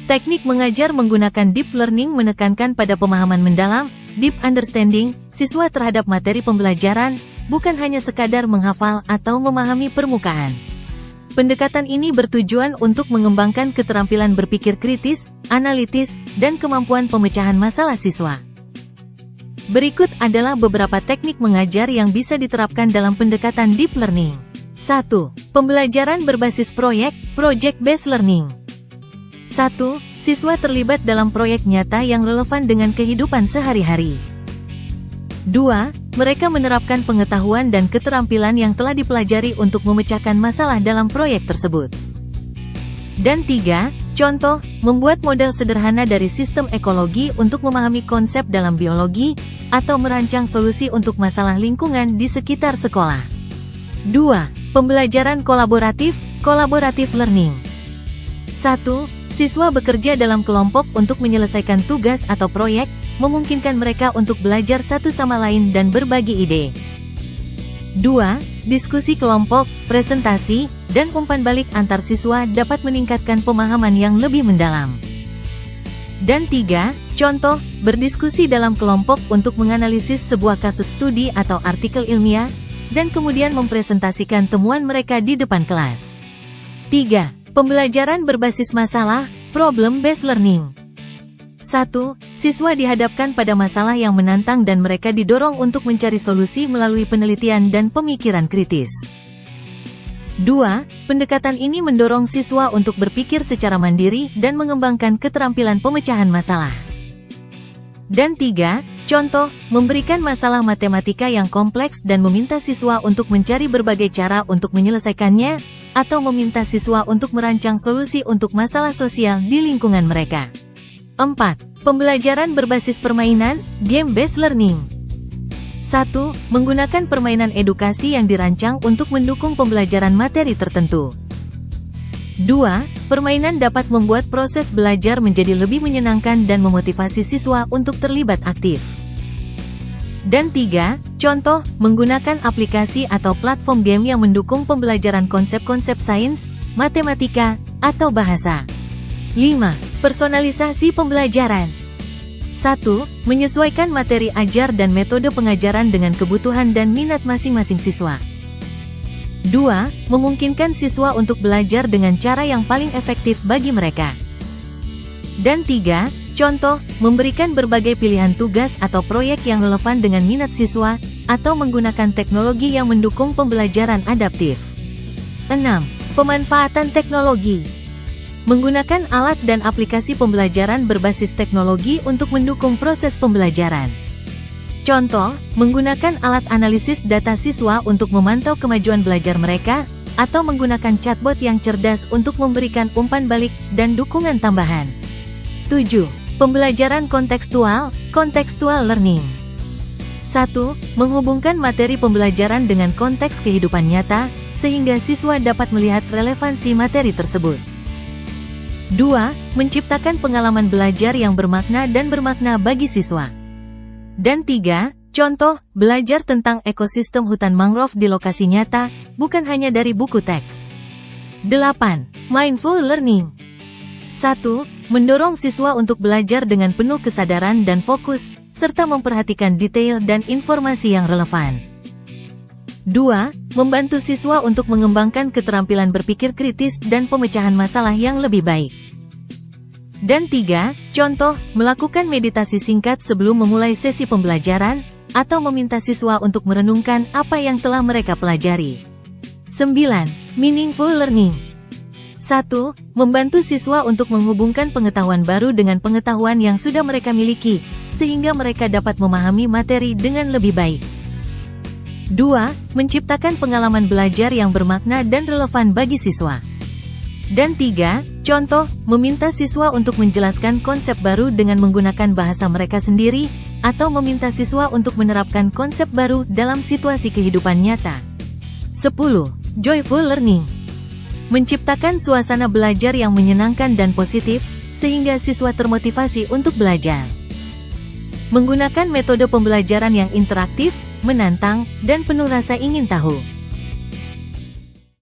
Teknik mengajar menggunakan deep learning menekankan pada pemahaman mendalam, deep understanding, siswa terhadap materi pembelajaran, bukan hanya sekadar menghafal atau memahami permukaan. Pendekatan ini bertujuan untuk mengembangkan keterampilan berpikir kritis, analitis, dan kemampuan pemecahan masalah siswa. Berikut adalah beberapa teknik mengajar yang bisa diterapkan dalam pendekatan deep learning. 1. Pembelajaran berbasis proyek, project-based learning. 1. Siswa terlibat dalam proyek nyata yang relevan dengan kehidupan sehari-hari. 2. Mereka menerapkan pengetahuan dan keterampilan yang telah dipelajari untuk memecahkan masalah dalam proyek tersebut. Dan 3. Contoh, membuat model sederhana dari sistem ekologi untuk memahami konsep dalam biologi, atau merancang solusi untuk masalah lingkungan di sekitar sekolah. 2. Pembelajaran kolaboratif, collaborative learning. 1. Siswa bekerja dalam kelompok untuk menyelesaikan tugas atau proyek, memungkinkan mereka untuk belajar satu sama lain dan berbagi ide. 2. Diskusi kelompok, presentasi, dan umpan balik antar siswa dapat meningkatkan pemahaman yang lebih mendalam. Dan 3. Contoh, berdiskusi dalam kelompok untuk menganalisis sebuah kasus studi atau artikel ilmiah, dan kemudian mempresentasikan temuan mereka di depan kelas. 3. Pembelajaran berbasis masalah, problem-based learning. 1. Siswa dihadapkan pada masalah yang menantang dan mereka didorong untuk mencari solusi melalui penelitian dan pemikiran kritis. 2. Pendekatan ini mendorong siswa untuk berpikir secara mandiri dan mengembangkan keterampilan pemecahan masalah. Dan 3. Contoh, memberikan masalah matematika yang kompleks dan meminta siswa untuk mencari berbagai cara untuk menyelesaikannya, atau meminta siswa untuk merancang solusi untuk masalah sosial di lingkungan mereka. 4. Pembelajaran berbasis permainan, game-based learning. 1. Menggunakan permainan edukasi yang dirancang untuk mendukung pembelajaran materi tertentu. 2. Permainan dapat membuat proses belajar menjadi lebih menyenangkan dan memotivasi siswa untuk terlibat aktif. Dan 3. Contoh, menggunakan aplikasi atau platform game yang mendukung pembelajaran konsep-konsep sains, matematika, atau bahasa. 5. Personalisasi pembelajaran. 1. Menyesuaikan materi ajar dan metode pengajaran dengan kebutuhan dan minat masing-masing siswa. 2. Memungkinkan siswa untuk belajar dengan cara yang paling efektif bagi mereka. Dan 3. Contoh, memberikan berbagai pilihan tugas atau proyek yang relevan dengan minat siswa, atau menggunakan teknologi yang mendukung pembelajaran adaptif. 6. Pemanfaatan teknologi. Menggunakan alat dan aplikasi pembelajaran berbasis teknologi untuk mendukung proses pembelajaran. Contoh, menggunakan alat analisis data siswa untuk memantau kemajuan belajar mereka, atau menggunakan chatbot yang cerdas untuk memberikan umpan balik dan dukungan tambahan. 7. Pembelajaran kontekstual, contextual learning. 1. Menghubungkan materi pembelajaran dengan konteks kehidupan nyata, sehingga siswa dapat melihat relevansi materi tersebut. 2. Menciptakan pengalaman belajar yang bermakna dan bermakna bagi siswa. Dan 3. Contoh, belajar tentang ekosistem hutan mangrove di lokasi nyata, bukan hanya dari buku teks. 8. Mindful learning. 1. Mendorong siswa untuk belajar dengan penuh kesadaran dan fokus, serta memperhatikan detail dan informasi yang relevan. 2. Membantu siswa untuk mengembangkan keterampilan berpikir kritis dan pemecahan masalah yang lebih baik. Dan 3. Contoh, melakukan meditasi singkat sebelum memulai sesi pembelajaran, atau meminta siswa untuk merenungkan apa yang telah mereka pelajari. 9. Meaningful learning. 1. Membantu siswa untuk menghubungkan pengetahuan baru dengan pengetahuan yang sudah mereka miliki, sehingga mereka dapat memahami materi dengan lebih baik. 2. Menciptakan pengalaman belajar yang bermakna dan relevan bagi siswa. Dan 3. Contoh, meminta siswa untuk menjelaskan konsep baru dengan menggunakan bahasa mereka sendiri, atau meminta siswa untuk menerapkan konsep baru dalam situasi kehidupan nyata. 10. Joyful learning. Menciptakan suasana belajar yang menyenangkan dan positif, sehingga siswa termotivasi untuk belajar. Menggunakan metode pembelajaran yang interaktif, menantang, dan penuh rasa ingin tahu.